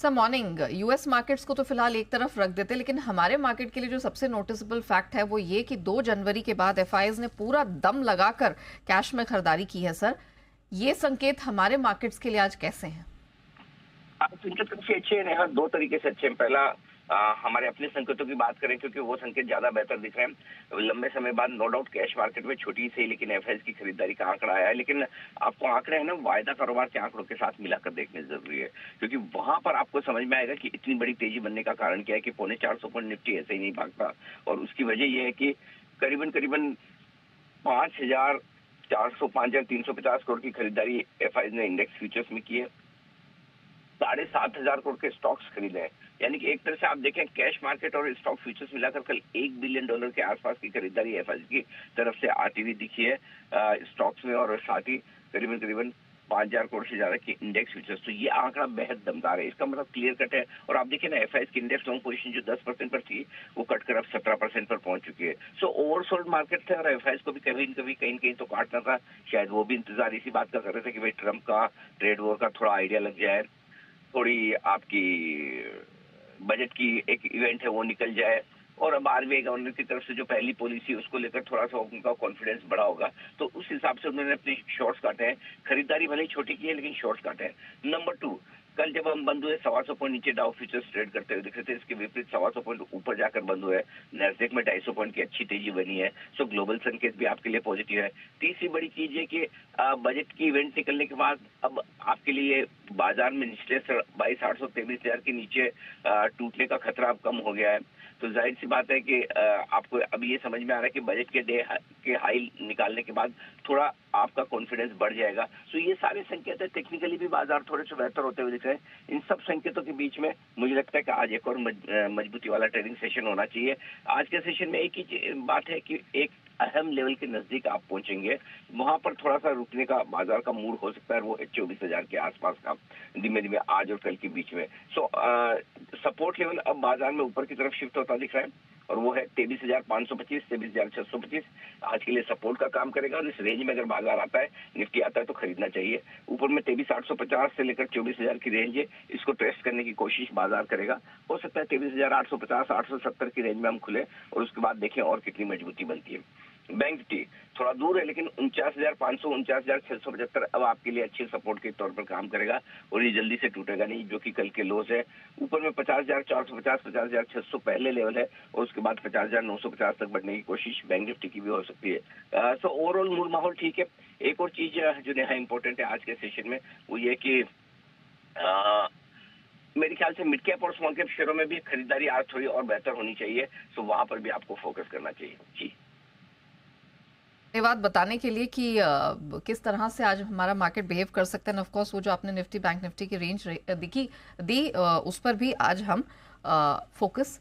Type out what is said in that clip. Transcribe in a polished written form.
Sir morning US markets को तो फिलहाल एक तरफ रख देते, लेकिन हमारे मार्केट के लिए जो सबसे नोटिसेबल फैक्ट है वो ये कि 2 जनवरी के बाद एफआईज ने पूरा दम लगाकर कैश में खरीदारी की है। सर, ये संकेत हमारे मार्केट्स के लिए आज कैसे हैं? संकेत काफी अच्छे हैं। यहाँ दो तरीके से अच्छे हैं। पहला, हमारे अपने संकेतों की बात करें, क्योंकि वो संकेत ज्यादा बेहतर दिख रहे हैं। लंबे समय बाद नो डाउट कैश मार्केट में छोटी सी लेकिन एफआईज की खरीदारी का आंकड़ा आया है, लेकिन आपको आंकड़े है ना वायदा कारोबार के आंकड़ों के साथ मिलाकर देखने जरूरी है, क्योंकि वहां पर आपको समझ में आएगा कि इतनी बड़ी तेजी बनने का कारण क्या है कि 450 पॉइंट निफ्टी ऐसे ही नहीं भागता। और उसकी वजह यह है कि करीबन करीबन 5,400 5,350 करोड़ की खरीदारी एफआईज ने इंडेक्स फ्यूचर्स में की है। 7,500 करोड़ के स्टॉक्स खरीदे हैं। यानी कि एक तरह से आप देखें, कैश मार्केट और स्टॉक फ्यूचर्स मिलाकर कल $1 बिलियन के आसपास की खरीदारी एफआईजी की तरफ से आती हुई दिखी है स्टॉक्स में, और साथ ही करीबन करीबन 5,000 करोड़ से ज्यादा की इंडेक्स फ्यूचर्स। तो ये आंकड़ा बेहद दमदार है। इसका मतलब क्लियर कट है। और आप देखिए ना, एफआईजी की इंडेक्स लॉन्ग पोजीशन जो 10% पर थी वो कटकर अब 17% पर पहुंच चुकी है। सो ओवरसोल्ड मार्केट थे, और एफआईजी को भी कहीं न कहीं तो काटना था। शायद वो भी इंतजार इसी बात का कर रहे थे कि भाई ट्रंप का ट्रेड वॉर का थोड़ा आइडिया लग जाए, थोड़ी आपकी बजट की एक इवेंट है वो निकल जाए, और अब आरबीआई गवर्नर की तरफ से जो पहली पॉलिसी उसको लेकर थोड़ा सा उनका कॉन्फिडेंस बढ़ा होगा, तो उस हिसाब से उन्होंने अपने शॉर्ट्स काटे हैं। खरीदारी भले ही छोटी की है लेकिन शॉर्ट्स काटे हैं। नंबर 2, कल जब हम बंद हुए 125 पॉइंट नीचे डाउ फ्यूचर्स ट्रेड करते हुए दिख रहे थे, इसके विपरीत 125 पॉइंट ऊपर जाकर बंद हुए। नैस्डैक में 250 पॉइंट की अच्छी तेजी बनी है। सो ग्लोबल संकेत भी आपके लिए पॉजिटिव है। तीसरी बड़ी चीज है कि बजट की इवेंट निकलने के बाद अब आपके लिए बाजार में निचले 22,800 23,000 के नीचे टूटने का खतरा अब कम हो गया है। तो जाहिर सी बात है कि आपको अब ये समझ में आ रहा है कि बजट के डे के हाई निकालने के बाद थोड़ा आपका कॉन्फिडेंस बढ़ जाएगा। तो ये सारे संकेत है। टेक्निकली भी बाजार थोड़े से बेहतर होते हुए दिख रहे हैं। इन सब संकेतों के बीच में मुझे लगता है कि आज एक और मजबूती वाला ट्रेडिंग सेशन होना चाहिए। आज के सेशन में एक ही बात है कि एक अहम लेवल के नजदीक आप पहुंचेंगे, वहां पर थोड़ा सा रुकने का बाजार का मूड हो सकता है। वो 24,000 के आसपास का धीमे धीमे आज और कल के बीच में। सो सपोर्ट लेवल अब बाजार में ऊपर की तरफ शिफ्ट होता दिख रहा है, और वो है 23,525 23,625। आज के लिए सपोर्ट का काम करेगा, और इस रेंज में अगर बाजार आता है, निफ्टी आता है, तो खरीदना चाहिए। ऊपर में 23,850 से लेकर 24,000 की रेंज है, इसको टेस्ट करने की कोशिश बाजार करेगा। हो सकता है 23,850 870 की रेंज में हम खुले, और उसके बाद देखें और कितनी मजबूती बनती है। बैंक निफ्टी थोड़ा दूर है, लेकिन 49,500 49,675 अब आपके लिए अच्छे सपोर्ट के तौर पर काम करेगा, और ये जल्दी से टूटेगा नहीं, जो कि कल के लोस है। ऊपर में 50,450 50,600 पहले लेवल है, और उसके बाद 50,950 तक बढ़ने की कोशिश बैंक निफ्टी की भी हो सकती है। सो ओवरऑल मूड माहौल ठीक है। एक और चीज जो नया इंपॉर्टेंट है आज के सेशन में, वो ये कि मेरे ख्याल से मिड कैप और स्मॉल कैप शेयरों में भी खरीदारी आज थोड़ी और बेहतर होनी चाहिए। सो वहां पर भी आपको फोकस करना चाहिए। जी, धन्यवाद बताने के लिए कि किस तरह से आज हमारा मार्केट बिहेव कर सकता है। ऑफ कोर्स वो जो आपने निफ्टी बैंक निफ्टी की रेंज दी उस पर भी आज हम फोकस